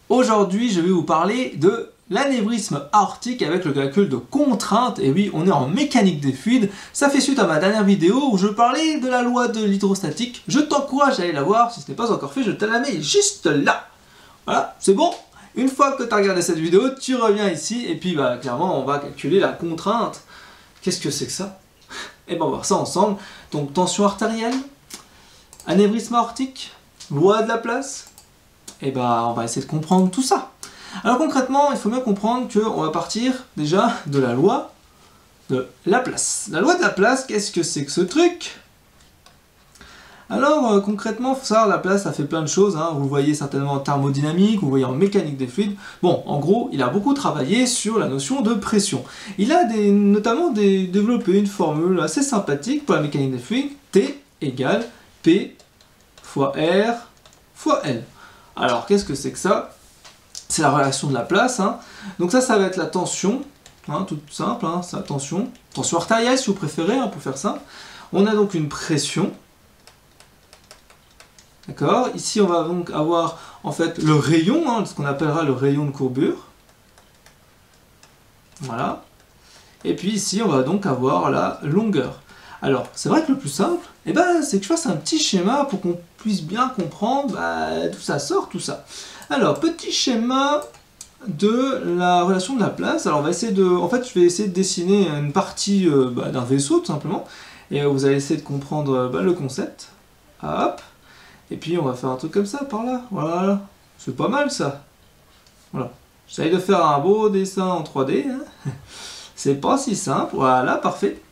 Aujourd'hui, je vais vous parler de l'anévrisme aortique avec le calcul de contraintes. Et oui, on est en mécanique des fluides. Ça fait suite à ma dernière vidéo où je parlais de la loi de l'hydrostatique. Je t'encourage à aller la voir. Si ce n'est pas encore fait, je te la mets juste là. Voilà, c'est bon. Une fois que tu as regardé cette vidéo, tu reviens ici. Et puis, clairement, on va calculer la contrainte. Qu'est-ce que c'est que ça? Et ben, on va voir ça ensemble. Donc, tension artérielle, anévrisme aortique, loi de Laplace. Et on va essayer de comprendre tout ça. Alors concrètement, il faut bien comprendre qu'on va partir déjà de la loi de Laplace. La loi de Laplace, qu'est-ce que c'est que ce truc? Alors concrètement, il faut savoir, Laplace a fait plein de choses, hein. Vous le voyez certainement en thermodynamique, vous le voyez en mécanique des fluides. Bon, en gros, il a beaucoup travaillé sur la notion de pression. Il a notamment développé une formule assez sympathique pour la mécanique des fluides, T égale P fois R fois L. Alors, qu'est-ce que c'est que ça? C'est la relation de Laplace. Hein. Donc ça va être la tension, hein, tout simple, hein, c'est la tension artérielle si vous préférez, hein, pour faire ça. On a donc une pression. D'accord? Ici, on va donc avoir en fait le rayon, hein, ce qu'on appellera le rayon de courbure. Voilà. Et puis ici, on va donc avoir la longueur. Alors, c'est vrai que le plus simple, c'est que je fasse un petit schéma pour qu'on puisse bien comprendre d'où ça sort, tout ça. Alors, petit schéma de la relation de Laplace. Alors, on va essayer de... En fait, je vais essayer de dessiner une partie d'un vaisseau, tout simplement. Et vous allez essayer de comprendre le concept. Hop. Et puis, on va faire un truc comme ça, par là. Voilà. C'est pas mal, ça. Voilà. J'essaye de faire un beau dessin en 3D. Hein. C'est pas si simple. Voilà, parfait.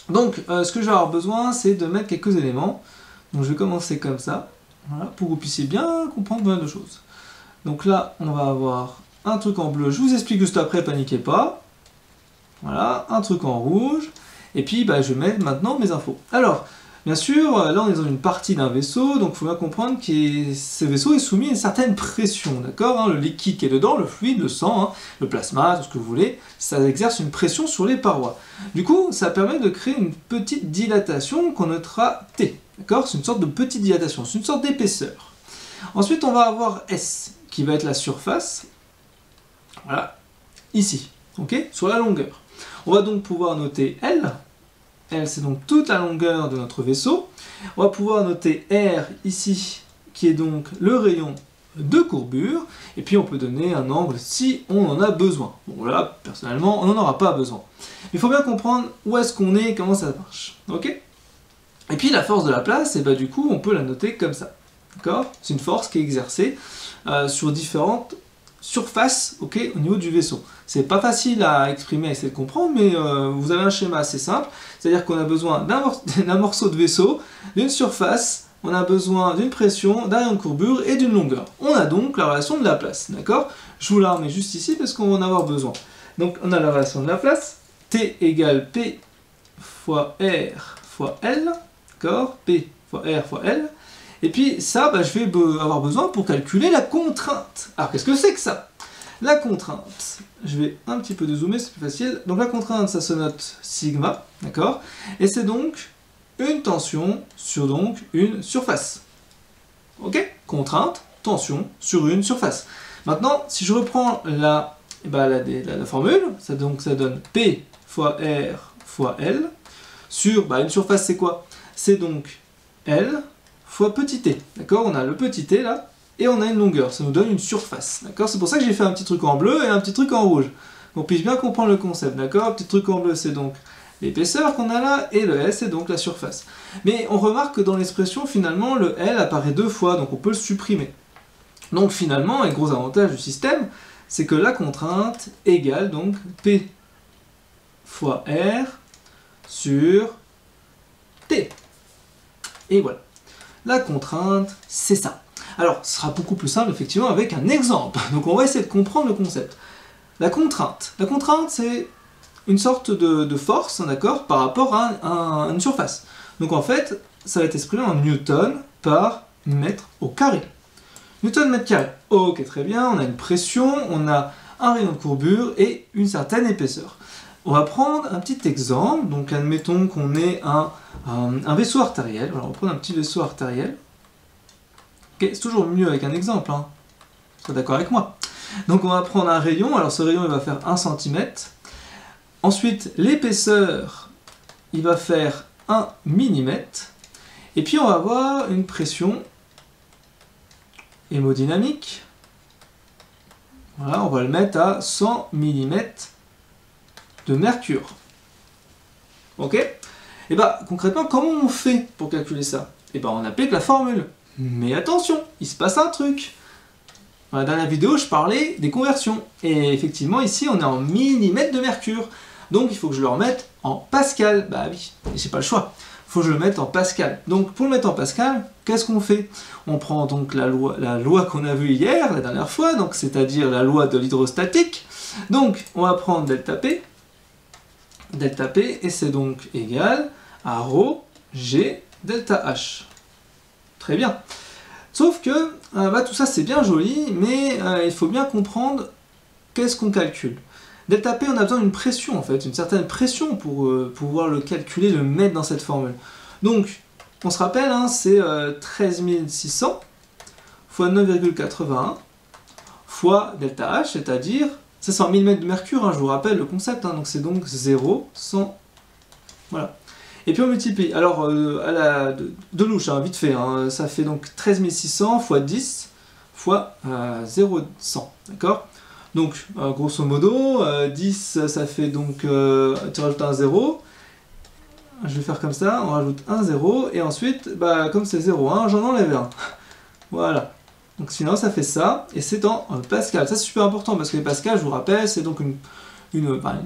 Donc, ce que je vais avoir besoin, c'est de mettre quelques éléments. Donc, je vais commencer comme ça, voilà, pour que vous puissiez bien comprendre plein de choses. Donc là, on va avoir un truc en bleu. Je vous explique juste après, paniquez pas. Voilà, un truc en rouge. Et puis, je vais mettre maintenant mes infos. Alors, bien sûr, là, on est dans une partie d'un vaisseau. Donc, il faut bien comprendre que ce vaisseau est soumis à une certaine pression. D'accord, hein, le liquide qui est dedans, le fluide, le sang, hein, le plasma, tout ce que vous voulez, ça exerce une pression sur les parois. Du coup, ça permet de créer une petite dilatation qu'on notera T. D'accord, c'est une sorte de petite dilatation, c'est une sorte d'épaisseur. Ensuite, on va avoir S, qui va être la surface. Voilà, ici, ok, sur la longueur. On va donc pouvoir noter L. L, c'est donc toute la longueur de notre vaisseau. On va pouvoir noter R ici, qui est donc le rayon de courbure. Et puis on peut donner un angle si on en a besoin. Bon là, personnellement, on n'en aura pas besoin. Il faut bien comprendre où est-ce qu'on est et comment ça marche. Ok? Et puis la force de Laplace, du coup, on peut la noter comme ça. D'accord? C'est une force qui est exercée sur différentes surface, ok, au niveau du vaisseau. C'est pas facile à exprimer, à essayer de comprendre, mais vous avez un schéma assez simple, c'est-à-dire qu'on a besoin d'un morceau de vaisseau, d'une surface, on a besoin d'une pression, d'un rayon de courbure et d'une longueur. On a donc la relation de Laplace, d'accord? Je vous la remets juste ici parce qu'on va en avoir besoin. Donc on a la relation de Laplace, T égale P fois R fois L, d'accord? P fois R fois L. Et puis ça, je vais avoir besoin pour calculer la contrainte. Alors qu'est-ce que c'est que ça? La contrainte, je vais un petit peu dézoomer, c'est plus facile. Donc la contrainte, ça se note sigma, d'accord? Et c'est donc une tension sur donc une surface. Ok? Contrainte, tension sur une surface. Maintenant, si je reprends la formule, ça donne P fois R fois L sur une surface, c'est quoi? C'est donc L fois petit t, d'accord? On a le petit t là, et on a une longueur, ça nous donne une surface, d'accord? C'est pour ça que j'ai fait un petit truc en bleu et un petit truc en rouge, qu'on puisse bien comprendre le concept, d'accord? Le petit truc en bleu, c'est donc l'épaisseur qu'on a là, et le S, c'est donc la surface. Mais on remarque que dans l'expression, finalement, le L apparaît deux fois, donc on peut le supprimer. Donc finalement, un gros avantage du système, c'est que la contrainte égale donc P fois R sur T. Et voilà. La contrainte, c'est ça. Alors, ce sera beaucoup plus simple, effectivement, avec un exemple. Donc, on va essayer de comprendre le concept. La contrainte, c'est une sorte de force, d'accord, par rapport à une surface. Donc, en fait, ça va être exprimé en newton par mètre au carré. Newton mètre carré. Ok, très bien, on a une pression, on a un rayon de courbure et une certaine épaisseur. On va prendre un petit exemple, donc admettons qu'on ait un vaisseau artériel. Alors on va prendre un petit vaisseau artériel. Okay, c'est toujours mieux avec un exemple, hein. T'es d'accord avec moi? Donc on va prendre un rayon, alors ce rayon il va faire 1 cm. Ensuite l'épaisseur il va faire 1 mm. Et puis on va avoir une pression hémodynamique. Voilà, on va le mettre à 100 mm de mercure. Ok? Et bah concrètement, comment on fait pour calculer ça? Et bah on applique la formule. Mais attention, il se passe un truc. Dans la dernière vidéo, je parlais des conversions. Et effectivement, ici, on est en millimètres de mercure. Donc il faut que je le remette en pascal. Bah oui, j'ai pas le choix. Il faut que je le mette en pascal. Donc pour le mettre en pascal, qu'est-ce qu'on fait? On prend donc la loi qu'on a vue hier, la dernière fois, donc c'est-à-dire la loi de l'hydrostatique. Donc on va prendre delta P, et c'est donc égal à ρ G delta H. Très bien. Sauf que bah, tout ça c'est bien joli, mais il faut bien comprendre qu'est-ce qu'on calcule. Delta P, on a besoin d'une pression en fait, une certaine pression pour pouvoir le calculer, le mettre dans cette formule. Donc, on se rappelle, hein, c'est 13 600 fois 9,81 fois delta H, c'est-à-dire, ça c'est en millimètres de mercure, hein, je vous rappelle le concept, hein, donc c'est donc 0, 100, voilà. Et puis on multiplie, alors de louche, hein, vite fait, hein, ça fait donc 13 600 fois 10 fois 0,100, d'accord? Donc, grosso modo, 10, ça fait donc, tu rajoutes un 0, je vais faire comme ça, on rajoute un 0, et ensuite, bah, comme c'est 0,1, j'en enlève un. Voilà. Donc sinon, ça fait ça, et c'est en pascal. Ça, c'est super important, parce que les pascals, je vous rappelle, c'est donc une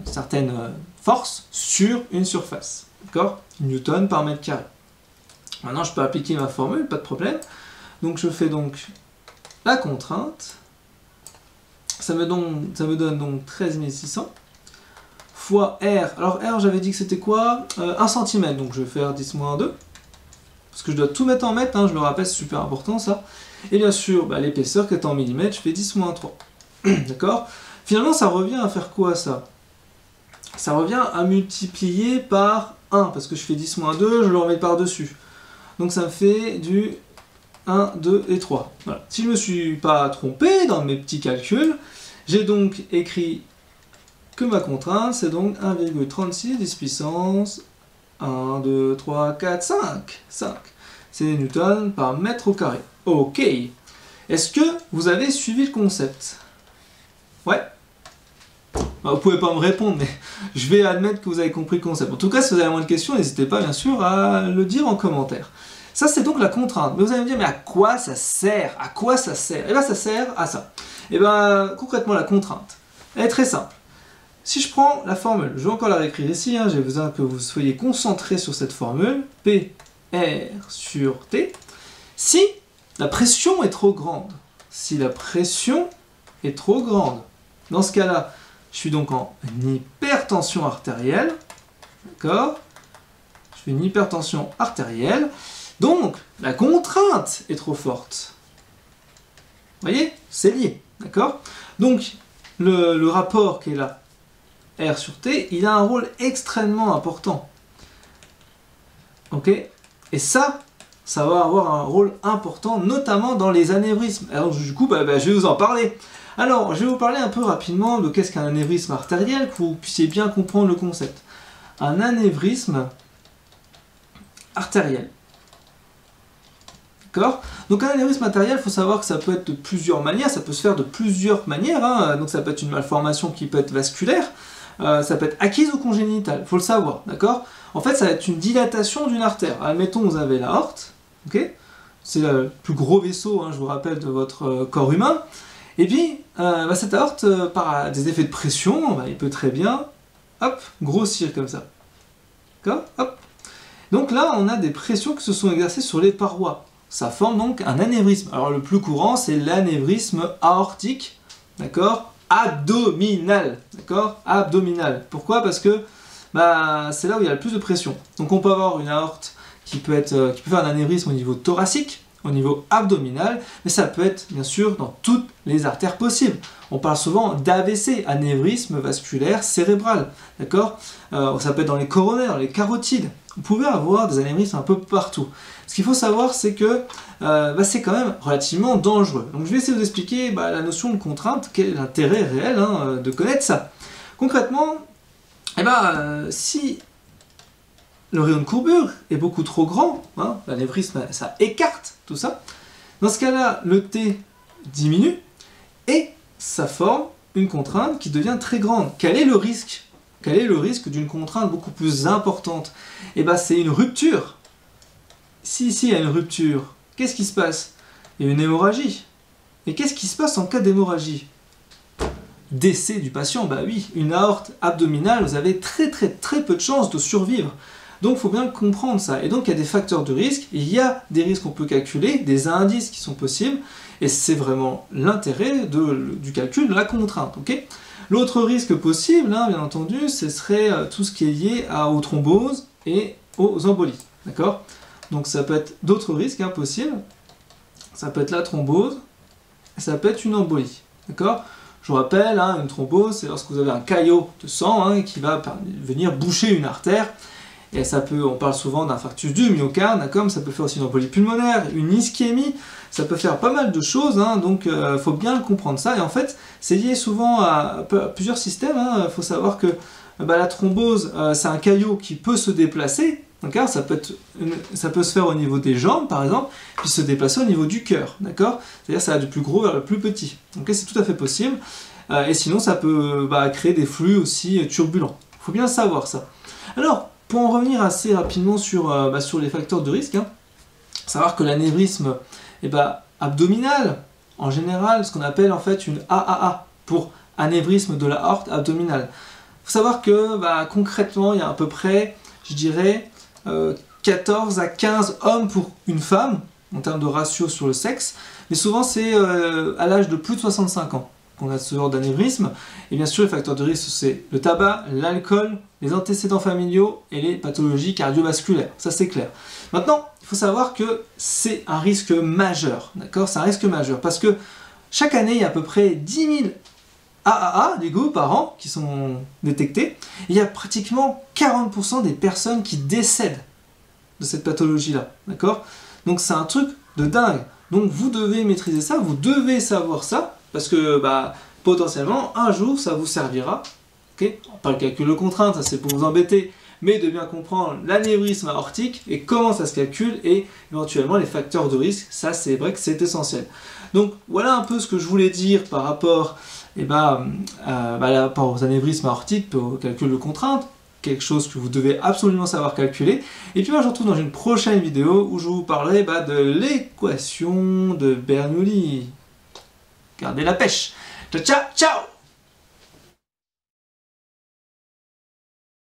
certaine force sur une surface. D'accord? Newton par mètre carré. Maintenant, je peux appliquer ma formule, pas de problème. Donc, je fais donc la contrainte. Ça me donne donc 13 600 fois R. Alors R, j'avais dit que c'était quoi? 1 cm, donc je vais faire 10-2. Parce que je dois tout mettre en mètres, hein, je le rappelle, c'est super important ça. Et bien sûr, bah, l'épaisseur qui est en millimètres, je fais 10-3. D'accord? Finalement, ça revient à faire quoi ça? Ça revient à multiplier par 1, parce que je fais 10-2, je le remets par-dessus. Donc ça me fait du 1, 2 et 3. Voilà. Si je ne me suis pas trompé dans mes petits calculs, j'ai donc écrit que ma contrainte, c'est donc 1,36 10 puissance 1, 2, 3, 4, 5. 5. C'est des newtons par mètre au carré. Ok. Est-ce que vous avez suivi le concept? Ouais. Bah, vous pouvez pas me répondre, mais je vais admettre que vous avez compris le concept. En tout cas, si vous avez moins de questions, n'hésitez pas bien sûr à le dire en commentaire. Ça, c'est donc la contrainte. Mais vous allez me dire, mais à quoi ça sert? À quoi ça sert? Eh bien, ça sert à ça. Et bien, concrètement, la contrainte, elle est très simple. Si je prends la formule, je vais encore la réécrire ici, hein, j'ai besoin que vous soyez concentrés sur cette formule, P, R sur T. Si la pression est trop grande, dans ce cas-là, je suis donc en hypertension artérielle, d'accord? Je fais une hypertension artérielle, donc la contrainte est trop forte. Vous voyez? C'est lié, d'accord? Donc, le rapport qui est là, R sur T, il a un rôle extrêmement important. Ok? Et ça va avoir un rôle important, notamment dans les anévrismes. Alors du coup, je vais vous en parler. Alors, je vais vous parler un peu rapidement de qu'est-ce qu'un anévrisme artériel, que vous puissiez bien comprendre le concept. Un anévrisme artériel. D'accord? Donc un anévrisme artériel, il faut savoir que ça peut être de plusieurs manières, ça peut se faire de plusieurs manières, hein. Donc ça peut être une malformation qui peut être vasculaire, ça peut être acquise ou congénitale, il faut le savoir, d'accord? En fait, ça va être une dilatation d'une artère. Admettons, vous avez l'aorte, ok? C'est le plus gros vaisseau, hein, je vous rappelle, de votre corps humain. Et puis, cette aorte, par des effets de pression, il peut très bien, hop, grossir comme ça. D'accord? Hop. Donc là, on a des pressions qui se sont exercées sur les parois. Ça forme donc un anévrisme. Alors le plus courant, c'est l'anévrisme aortique, d'accord? Abdominal, d'accord? Abdominal. Pourquoi? Parce que c'est là où il y a le plus de pression. Donc on peut avoir une aorte qui peut faire un anévrisme au niveau thoracique, au niveau abdominal, mais ça peut être bien sûr dans toutes les artères possibles. On parle souvent d'AVC, anévrisme vasculaire cérébral, d'accord? Ça peut être dans les coronaires, les carotides, vous pouvez avoir des anévrismes un peu partout. Ce qu'il faut savoir, c'est que c'est quand même relativement dangereux. Donc je vais essayer de vous expliquer la notion de contrainte, quel est l'intérêt réel de connaître ça. Concrètement, si le rayon de courbure est beaucoup trop grand, l'anévrisme ça écarte tout ça, dans ce cas-là, le T diminue et ça forme une contrainte qui devient très grande. Quel est le risque? Quel est le risque d'une contrainte beaucoup plus importante? C'est une rupture. Si ici il y a une rupture, qu'est-ce qui se passe? Il y a une hémorragie. Et qu'est-ce qui se passe en cas d'hémorragie? Décès du patient, oui, une aorte abdominale, vous avez très peu de chances de survivre. Donc il faut bien comprendre ça. Et donc il y a des facteurs de risque, il y a des risques qu'on peut calculer, des indices qui sont possibles, et c'est vraiment l'intérêt du calcul de la contrainte. Okay. L'autre risque possible, bien entendu, ce serait tout ce qui est lié aux thromboses et aux embolies. D'accord? Donc ça peut être d'autres risques possibles. Ça peut être la thrombose, et ça peut être une embolie. D'accord? Je vous rappelle, une thrombose, c'est lorsque vous avez un caillot de sang qui va venir boucher une artère. Et ça peut, on parle souvent d'infarctus du myocarde, d'accord, mais ça peut faire aussi une embolie pulmonaire, une ischémie, ça peut faire pas mal de choses, donc il faut bien comprendre ça. Et en fait, c'est lié souvent à plusieurs systèmes. Il faut savoir que la thrombose, c'est un caillot qui peut se déplacer, d'accord, ça peut se faire au niveau des jambes, par exemple, puis se déplacer au niveau du cœur, d'accord. C'est-à-dire ça va du plus gros vers le plus petit. Donc c'est tout à fait possible. Et sinon, ça peut créer des flux aussi turbulents. Il faut bien savoir ça. Alors, pour en revenir assez rapidement sur les facteurs de risque, savoir que l'anévrisme abdominal, en général, ce qu'on appelle en fait une AAA, pour anévrisme de la aorte abdominale. Il faut savoir que concrètement, il y a à peu près, je dirais, 14 à 15 hommes pour une femme, en termes de ratio sur le sexe, mais souvent c'est à l'âge de plus de 65 ans qu'on a ce genre d'anévrisme. Et bien sûr, les facteurs de risque, c'est le tabac, l'alcool, les antécédents familiaux et les pathologies cardiovasculaires. Ça, c'est clair. Maintenant, il faut savoir que c'est un risque majeur. D'accord? C'est un risque majeur parce que chaque année, il y a à peu près 10 000 AAA, par an, qui sont détectés. Et il y a pratiquement 40% des personnes qui décèdent de cette pathologie-là. D'accord? Donc, c'est un truc de dingue. Donc, vous devez maîtriser ça, vous devez savoir ça, parce que potentiellement, un jour, ça vous servira. Okay, pas le calcul de contrainte, ça c'est pour vous embêter, mais de bien comprendre l'anévrisme aortique et comment ça se calcule et éventuellement les facteurs de risque, ça c'est vrai que c'est essentiel. Donc voilà un peu ce que je voulais dire par rapport, aux anévrismes aortiques, au calcul de contrainte, quelque chose que vous devez absolument savoir calculer. Et puis moi je vous retrouve dans une prochaine vidéo où je vous parlerai de l'équation de Bernoulli. Gardez la pêche. Ciao, ciao, ciao!